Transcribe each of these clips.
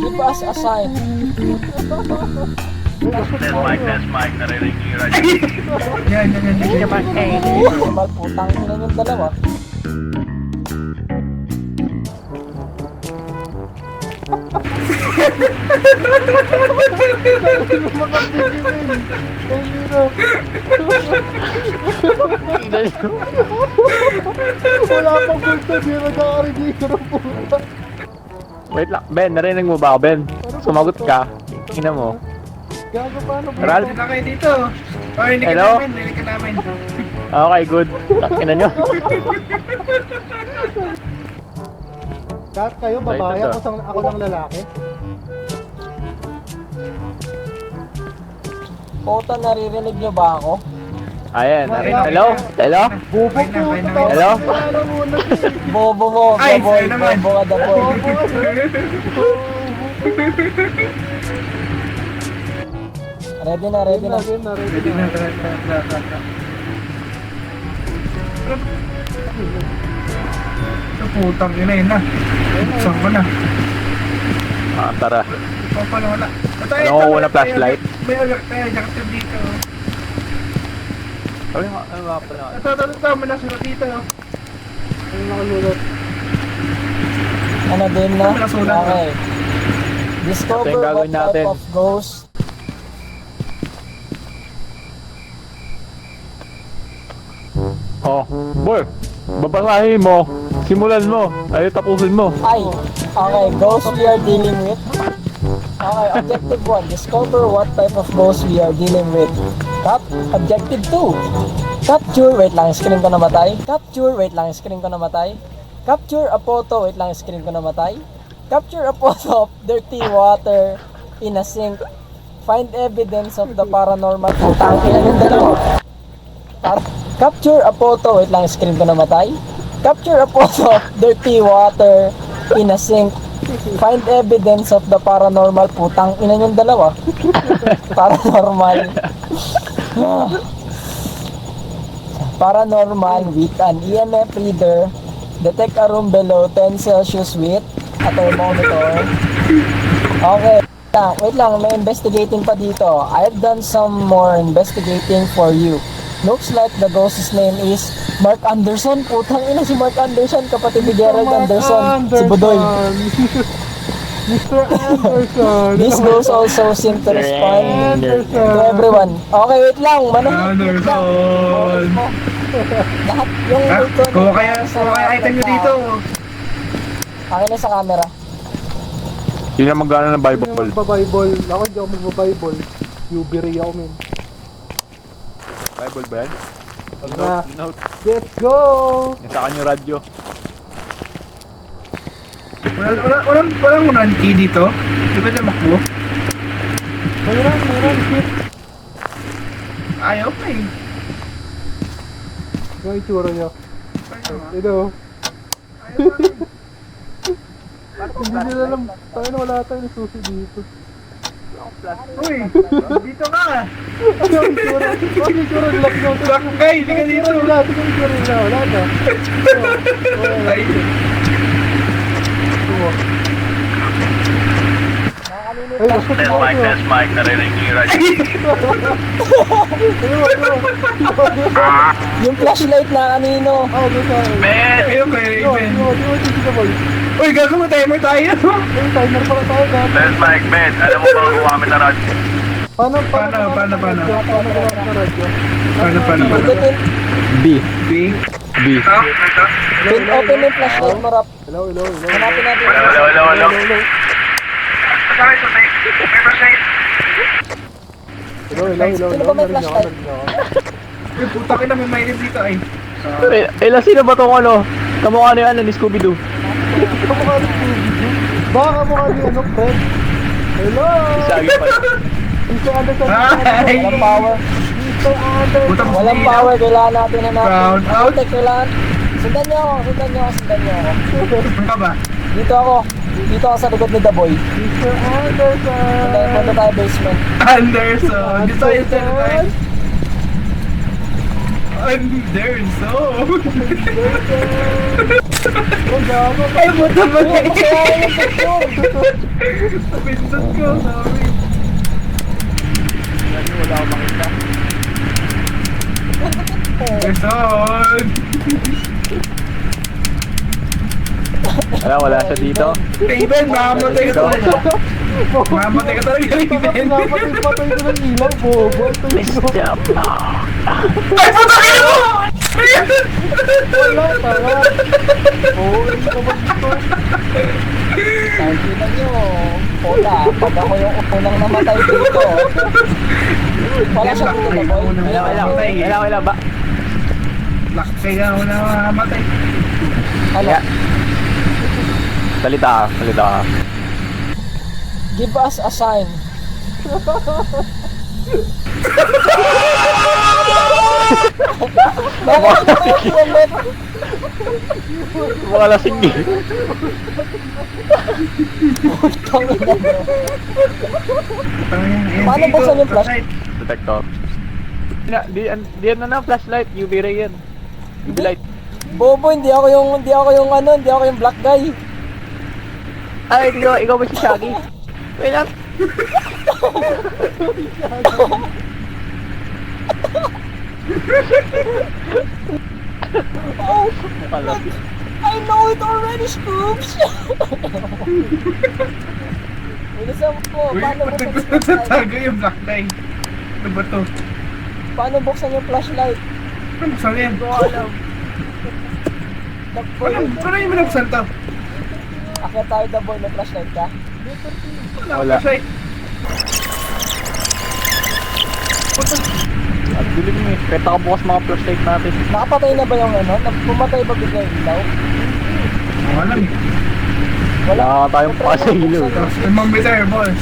Give us a sign. Test mic, narinig niyo yung radyo. Yan. Magputang ina yung dalawa. Wala pang bulto, di nagkaka-register ang puta. Wait lang, Ben, narinig mo ba ako, Ben? Sumagot ka. Tingnan mo. Gago paano ba? Ralph? Hindi na kayo dito. Oh, hindi ka Hello? namin, hindi ka namin. Okay, good. Tingnan nyo. Lahat kayo babae, Ito to. ako lang lalaki. Puta, naririnig nyo ba ako? Ayan, hello? Hello? Bubo Fine na, po, fine na. totoo. Hello? Ano muna siya. Bobo mo, Ay, boy, sa'yo naman. bobo ka da boy. Ready na, ready na. Ready na. Ready na, tara. Ito putang ina yun na. Saan ko na? Ah, tara. Ikaw pala wala. Ano ko una flashlight? May jacket dito. Ano nga pala? Ito, may nasulat dito. Ano nakalulot? Ano din na? Wala sulat. Okay. Ito Discover yung what gagawin type natin. of ghost. Oh, boy! Babasahin mo. Simulan mo. Ay, tapusin mo. Ay, okay, ghost we are dealing with. Okay, objective 1, discover what type of ghost we are dealing with. Objective 2, capture, wait lang, screen ko namatay. Capture, wait lang, screen ko namatay. Capture a photo, wait lang, screen ko namatay. Capture a photo of dirty water in a sink. Find evidence of the paranormal. Putang ina yung dalawa. Capture a photo, wait lang, screen ko namatay. Capture a photo of dirty water in a sink. Find evidence of the paranormal. Putang ina yung dalawa. Paranormal. Paranormal with an EMF reader. Detect a room below 10 Celsius with a thermometer. Okay. Wait lang, may investigating pa dito. I've done some more investigating for you. Looks like the ghost's name is Mark Anderson. Putang ina si Mark Anderson, kapatid ni Gerald Anderson. Si Budoy. Mr. Anderson. This ghost also seem to respond to everyone. Okay, wait lang. Anderson. Lahat yung Kuha kaya item nyo dito. Akin na sa camera. Yun ang magana ng Bible. Bible. Magbabible. Ako hindi ako magbabible. Ubiri ako, men. Bible ba yan? Na. Note. Let's go! Sa kanya radyo. Walang unan key dito. Di ba namakbo? Mayroon, shit. Ayaw pa eh. Yung itsura niya. Ito. Hindi nila alam. Tayo na wala tayong susi dito. Uy, dito ka. Ano yung itsura? Ano yung itsura nila? Black guy, hindi ka dito. Wala, ito yung itsura nila. Wala na. Ay, Ay, basta Test mic, narinig niyo yung radyo. Yung flashlight na kanino. Ah, doon sa akin. Ben! ayun kayo, Yo, Raven. yo, yo, yo, boy. Uy, gago mo timer tayo. Ay, timer pala tayo, gago. Test mic, Ben! Alam mo ba kung gumamit na radyo? Paano? Paano? Paano gumamit ng radyo? Paano? Ito, B. B? B. open yung flashlight mo, Rap. Hello. Hanapin natin. Hello. Sino ba may flashlight? Uy, puta ka na, may mainit dito ay. Eh, sino ba tong ano? Kamukha ni ano ni Scooby-Doo? Baka mukha ni ano, Fred. Hello! Sagi pa. Mr. Anderson. Ay! Walang power. Mr. Anderson. Puta mo Walang sila. power. Kailangan natin hanapin. Brown out. Kailangan. Sundan niyo ako. Saan ka ba? Dito ako sa likod ni The Boy. Mr. Anderson. Punta tayo basement. Anderson. Dito tayo. Under zone. Oh, gago. Ay, buta mo na Masaya yung picture. Pindot ko, sorry. Wala akong makita. Zone. Wala siya dito. Raven, mamatay ka talaga. Mamatay ka talaga, Raven. Pinapatay-patay ko ng ilaw, bobo. Please jump. Ay, puta ka mo! Wala, tara. Oo, hindi ka dito. Sabi na nyo, Pola, pag ako yung unang namatay dito. Wala siya dito na boy. Wala ba? Lock kaya ako na mamatay. Ano? Salita ka. Give us a sign. Mga lasing eh. Paano buksan yung flash? Detector. Di na flashlight. UV ray yan. UV light. Bobo, hindi ako yung black guy. Ay, ikaw ba si Shaggy? Wait lang. Oh, Makalapit. I know it already, Scoops. Bilisan mo, paano buksan yung flashlight? Tatago yung black light. Ano ba to? Paano buksan yung flashlight? Ano buksan yan? Alam. Paano yung binuksan to? Akyat tayo the boy, may flashlight ka? Wala. Flashlight. Ang dilim eh. Kaya nakabukas mga flashlight natin. Nakapatay na ba yung ano? Pumatay ba bigla yung ilaw? Ang alam eh. Wala ka tayong pa sa ilaw. Tapos limang bitter, boss.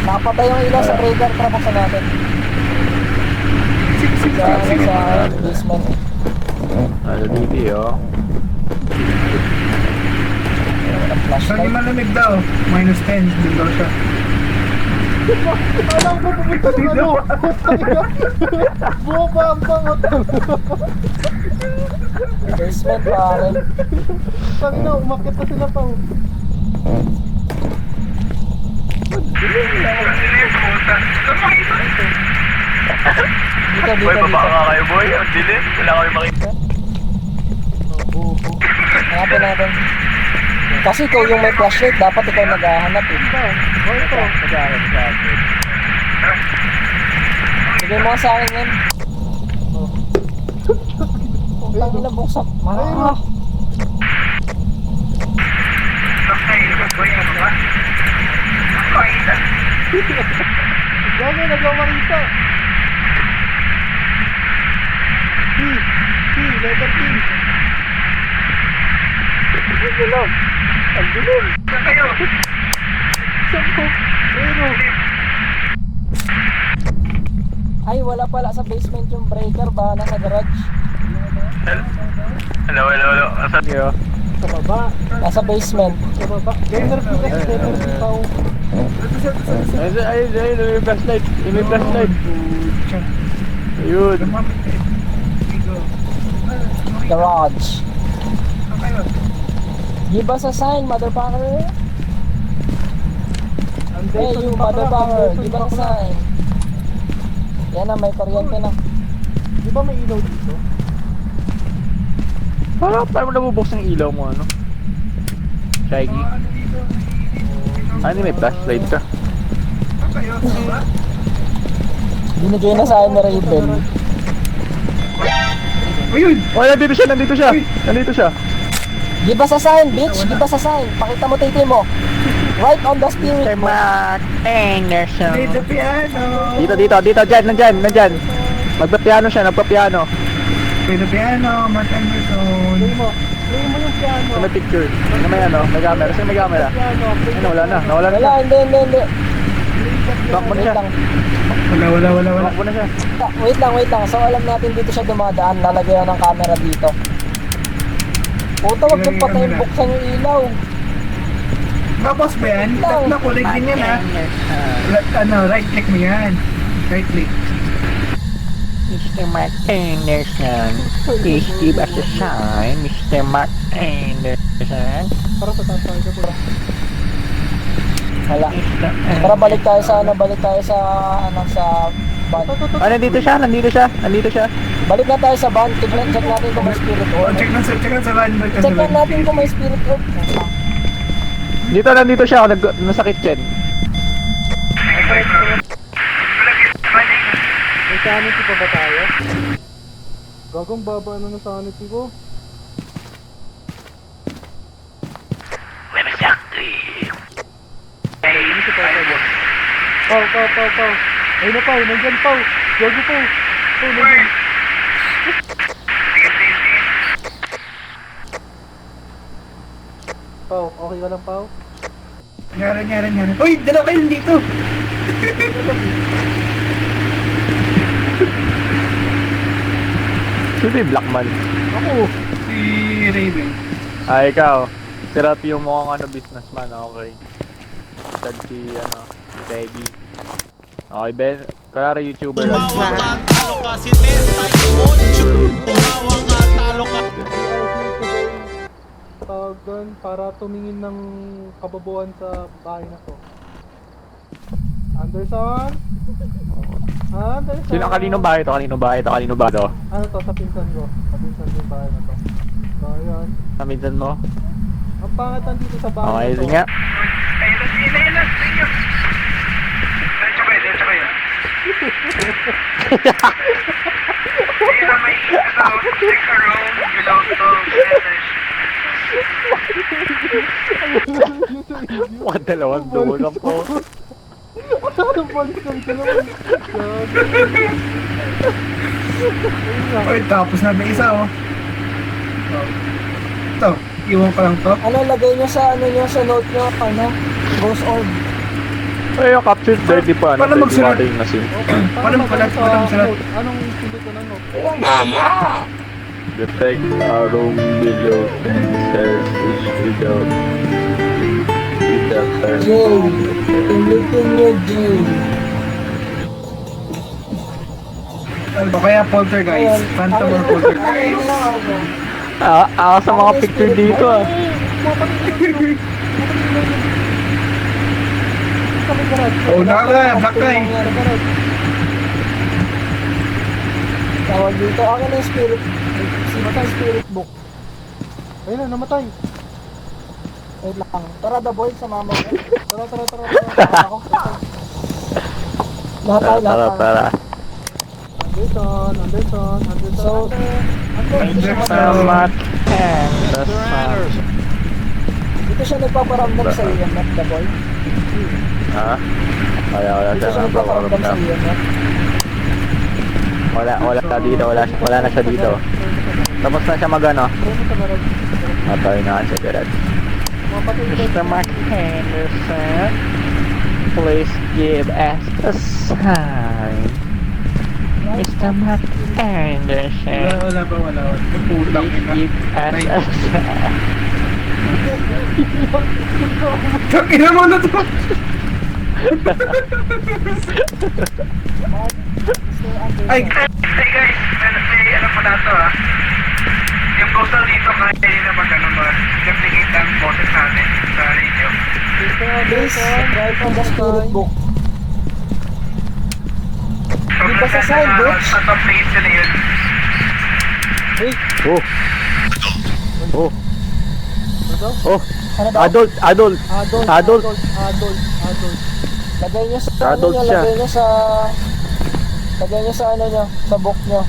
Nakapatay yung ilaw sa breaker, tara buksan natin. Sa basement. Ano dito oh. Ang Saan flashlight. yung malamig daw? -10, din daw siya. Alam ko pumunta ng ano. Boba ang pangat. Basement pare. Tangina, umakit na sila pa. Dito, Boy, dito, baba dito. ka kayo, boy. Ang dilim. Wala kami makita. Hanapin natin. Kasi ikaw yung may flashlight, dapat ikaw naghahanap eh. Bigay mo nga sa akin yan. Kung tangin na buksan. Ah! Gago, nagwawarita. T, letter T. Ang dilim. Ang dilim. Sampo. Pero, Ay, wala pala sa basement yung breaker ba? Nasa garage. Hello. Asan? Yo. sa baba. Nasa basement. Sa baba. Letter P kasi, letter P pa. Ayun, may flashlight. May flashlight. Ayun. Garage. Give us a sign, motherfucker. Hey, you motherfucker. Give us a sign. Yan na, may kuryente na. Di ba may ilaw dito? Paano mo nabubuksan yung ilaw mo, ano? Shaggy? Ano, may flashlight ka? Binigay na sa akin ni Raven. Ayun! Oh, nandito siya! Nandito siya! Give us a sign, bitch. Give us a sign. Pakita mo titi mo. Right on the spirit mo. Anderson. Play the piano! Dito, nandyan. Magpapiano siya, nagpapiano. Play the piano, Mark Anderson. Play mo. Play mo yung piano. Sa may picture. Ano may ano? May camera. Saan may camera? Piano. Play Ano, wala na. Nawala na Wala, siya. hindi. Back mo na Wait siya. lang. Wala. Back mo na siya. Wait lang. So alam natin dito siya dumadaan. Lalagyan ng camera dito. Puta, wag yung patayin, buksan yung ilaw. Tapos ba yan? Na kulay din yan ha. Right click mo yan. Right click. Mr. Mark Anderson, please give us a sign, Mr. Mark Anderson. Para sa taas tayo po. Hala. Tara, balik tayo sa van. Ah, nandito siya. Balik na tayo sa van. Check natin kung may spirit orb. Check na sa van. Check na natin kung may spirit orb. Nandito siya, nasa kitchen. May sanity pa ba tayo? Gagong baba na ng sanity ko. Ano si Pau? Pau. Ayun na Pau, nandyan Pau. Gago Pau. Pau, nandyan. Pau, okay ka lang Pau? Nyari. Uy, dalawa kayo dito. Sino yung Blackman? Ako. Si Raven. Ah, ikaw. Sirap yung mukhang businessman, okay. Tag si, Teddy. Okay, Ben. Kaya YouTuber lang. Tawag doon para tumingin ng kababuan sa bahay na to. Anderson? Anderson? Sino kaninong bahay to? Kaninong bahay to? Ano to? Sa pinsan ko. Sa pinsan ko yung bahay na to. So, ayun. Saminsan mo? Ang pangat nandito sa bahay Okay, na to. sige nga. Diretso kayo. Kaya may stick around below to finish. Mga dalawang dulang po. Ano balikan ka naman? Uy, tapos na may isa, oh. Ito, iwan ko lang to. Ano, lagay nyo sa note nyo, ghost orb. Ay, yung captured dirty pa. Paano Dirty magsulat? water yung nasin. Paano magsulat? Anong sundot ko ng note? Detect arrow below sensor is without Jay, ulitin nyo, Jay. O kaya poltergeist. Phantom or poltergeist. Ako sa mga picture dito ah. Oh, black guy. Tawag dito, akin yung spirit. Matay spirit book. Ayun na, namatay. Wait lang. Tara, the boy, sa mama ko. Tara. Ako. Lahat tayo. Tara. Anderson. So, Salamat. dito siya nagpaparamdam sa iyo, not the boy. Ha? Wala Dito siya siya nagpaparamdam sa iyo, not. Wala dito, wala na siya dito. Tapos na siya magano. Matay na siya direct. Mr. Mark Henderson, please give us a sign. Mr. Mark Anderson, Wala. Putang please ina. give us a sign. Kakina mo na to. Ay guys, may alam mo na to Yung coastal dito kaya hindi na mag-replicate ang boses natin sa radio. Please, write on the spirit book. So, Di ba sa side, bitch? Sa top place na yun. Ano daw? Adult. Lagay nyo sa Adult siya. Lagay nyo sa sa book nyo.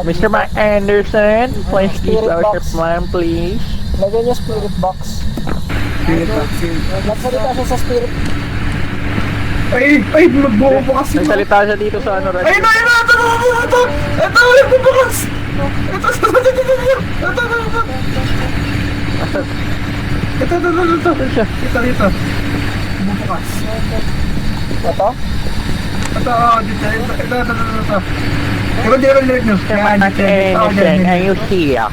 Mr. Mark Anderson, please give Spirit us a box. sign, please. Lagay nyo spirit box. Nagsalita siya sa spirit. Ay, magbuo po kasi. Nagsalita siya dito sa ano, Ay, radio. ito! Ito, magbubukas! Ito. Dito. Bubukas. Ito? Ito. Di ba alert nyo? Mr. Mark Anderson, are you here?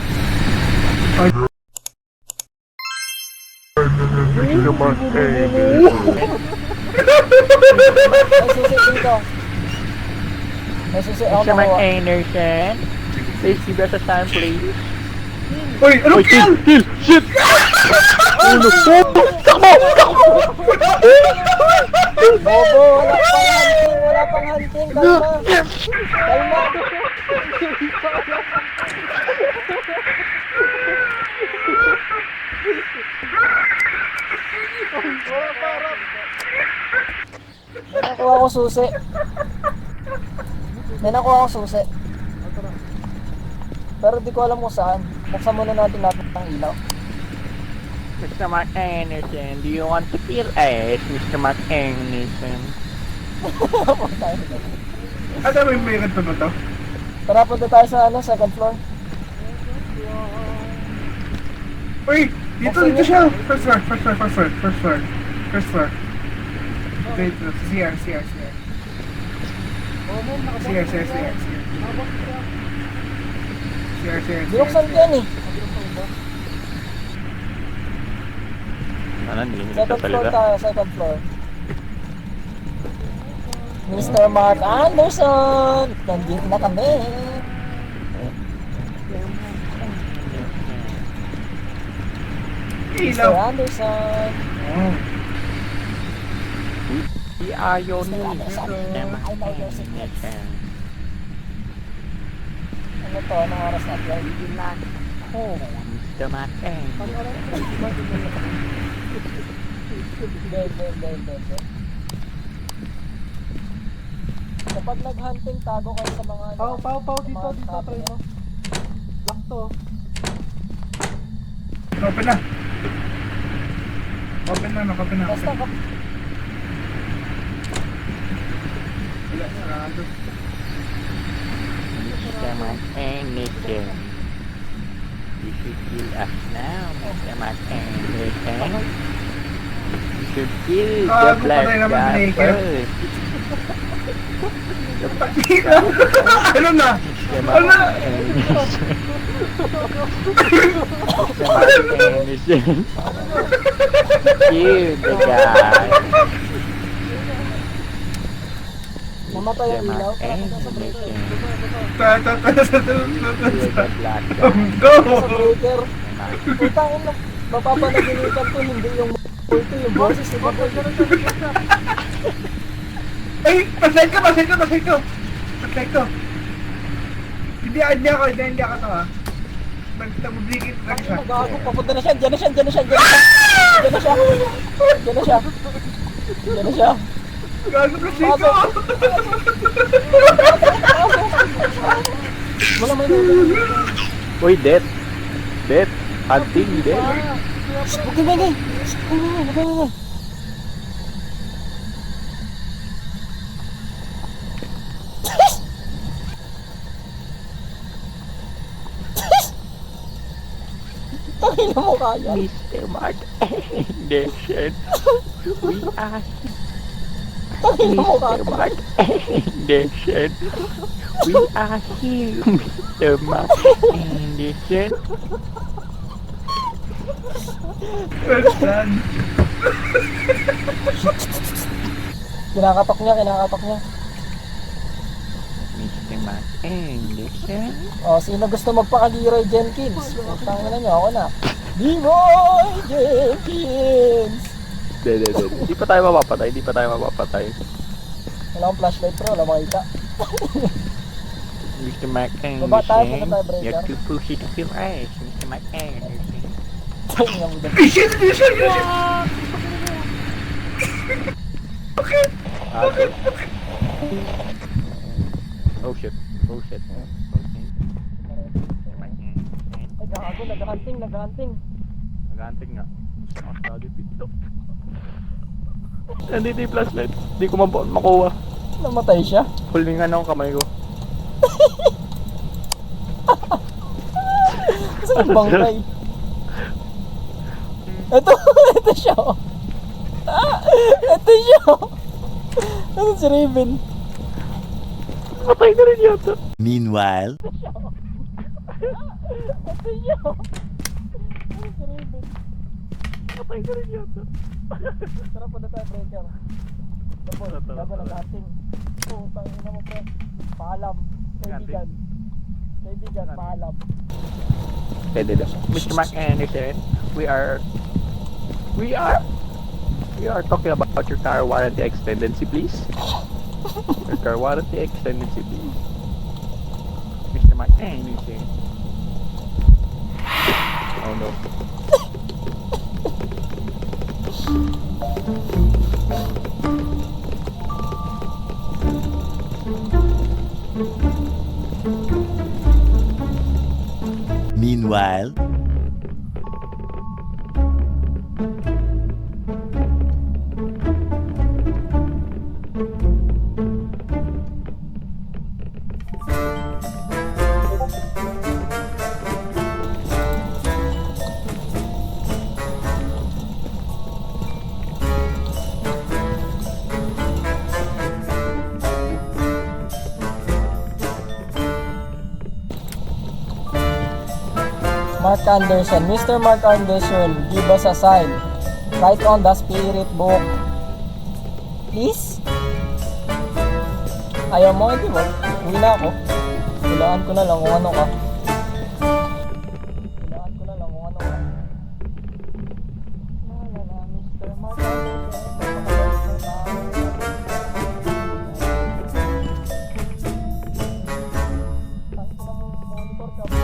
Mr. Mark Anderson. Ay, susi dito. May susi ako Mr. nakuha. Anderson, please give us a sign, please. Uy, ano Oy, yan? kill! Shit! Ulo! Takbo! Bobo, wala pang hunting, kalma. Kalma. May nakuha ko susi. May nakuha ko susi. Pero di ko alam kung saan. Buksan muna natin lahat ng ilaw. Mr. Mark Anderson, do you want to kill us, Mr. Mark Anderson? Ano may ganito ba to? Tara, punta tayo sa second floor. Uy, dito siya. First floor. Dito, CR. CR. Binuksan ko yan eh. Ano, hindi nila Second floor talaga. tayo, second floor. Mr. Mark Anderson! Nandito na kami! Mr. Ilaw. Anderson! Oh. We are your new I know your secrets. Ano to? Anong oras natin? Oh, Mr. Mark Anderson. Hindi. Kapag nag-hunting, tago kayo sa mga... Pau, dito, try mo. Lock to. Open na. Basta Wala, sarado. Mr. Mark Anderson. You should kill us now, Mr. Mark Anderson. You should kill the Gago, black patay naman guy si Naked. first. Ano na? Mr. Mark Anderson. Mr. Mark Anderson. Kill the guy. mamatay ang Mr. ilaw. Mark Anderson. Kill the black guy. Go! Sa breaker. Putangin na. Mapapanaginitan ko, hindi yung multo, yung boses. Diba? Ay, pasay ko. Hindi ako to ha. Nagtabubligit lang siya. Nagago, papunta na siya. Diyan na siya. Gago kasi ko. Wala may nulong. Uy, death. Hunting, death. Huwag ka bagay. Tangin na mo kaya. Mr. Mark Anderson. We are Tangin na mo Mr. kaya. Mark Anderson. We are here, Mr. Mark Anderson. Well done. Kinakatok niya. Mr. Mark Anderson. O, sino gusto magpaka-Leroy Jenkins? Tangin na niyo, ako na. Leroy Jenkins! Hindi pa tayo mapapatay. Wala akong flashlight bro, wala makita. Mr. Mark Baba tayo, Anderson. punta tayo, breaker. You're too pushy to kill us, Mr. Mark Anderson. Tangin na mo dyan. Shit. Okay. Oh shit. Okay. Ay, gago, nag-hunting. Nag-hunting nga. Study pito. Nandito yung flashlight. Hindi ko makuha. Namatay siya. Hulingan ako kamay ko. Saan bangkay? Ito siya. Oh. Ito siya. Ano si Raven? Patay na rin yata. Meanwhile, Ito siya. Ano si Raven? Patay na rin yata. Tara, punta tayo, breaker. Tapos, laban ang hunting. Oo, tangin na mo, pre. Paalam. Kaibigan. Kaibigan, paalam. Mr. Mark Anderson, we are talking about your car warranty extendency, please. Your car warranty extendency, please. Mr. Mark Anderson. Oh no. Meanwhile, Mark Anderson. Mr. Mark Anderson, give us a sign. Write on the spirit book. Please? Ayaw mo, hindi mo. Uwi na ako. Hulaan ko na lang kung ano ka. Hulaan ko na lang kung ano ka. La, Mr. Mark Anderson. Monitor ka ba?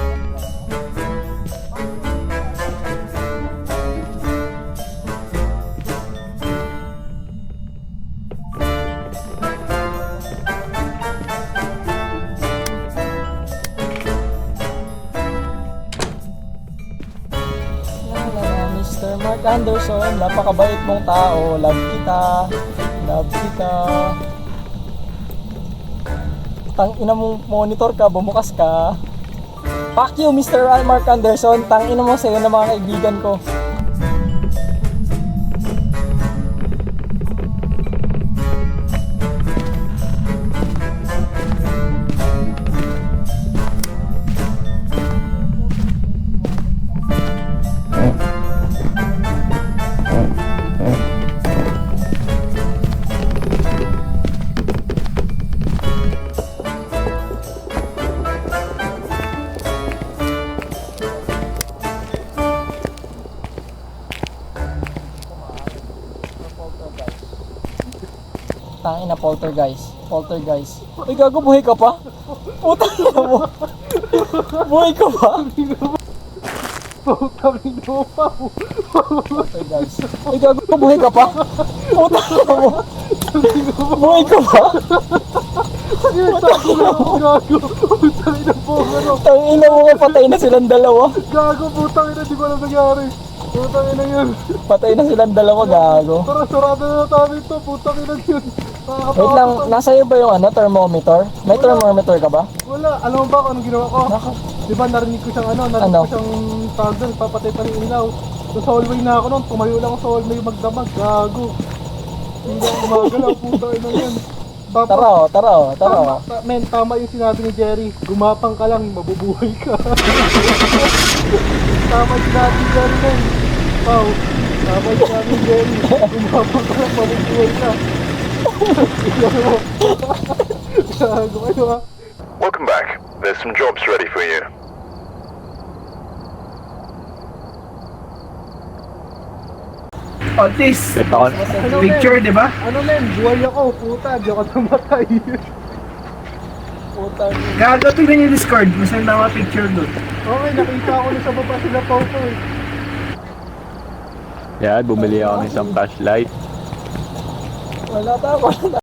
Mr. Mark Anderson, napakabait mong tao. Love kita. Love kita. Tang ina mong monitor ka, bumukas ka. Fuck you, Mr. Mark Anderson. Tang ina mo sa'yo ng mga kaibigan ko. Tangin na poltergeist. Poltergeist. Uy, gago, buhay ka pa? Puta na mo. Buhay ka pa? Poltergeist. Uy, gago, buhay ka pa? Puta na mo. Buhay ka pa? Tangin na mo, patay na silang dalawa. Gago, putang ina, di ko alam nangyari. Putang ina yun. Patay na silang dalawa, gago. Tara, sarado na natin ito. Putang ina yun. Wait lang, nasa iyo ba yung ano, thermometer? May thermometer ka ba? Wala, alam mo ba kung anong ginawa ko? Di ba narinig ko siyang narinig ko siyang tawag doon, papatay pa ng ilaw. So sa hallway na ako noon, tumayo lang ako sa hallway magdamag, gago. Hindi ako gumagalaw, puta ina yan. Tara. Men, tama yung sinabi ni Jerry, gumapang ka lang, mabubuhay ka. Tama yung sinabi ni Jerry, men. Wow, tama yung sinabi ni Jerry, gumapang ka lang, mabubuhay ka. Gago kayo ha. Welcome back. There's some jobs ready for you. At least, Ito picture, di ba? Ano men, buhay ako, puta, di ako namatay. Puta. Gago, tingnan yung Discord. Masaya na mga picture doon. Okay, nakita ko na sa baba sila Paupo eh. Yan, bumili ako ng isang flashlight. Wala pa ako.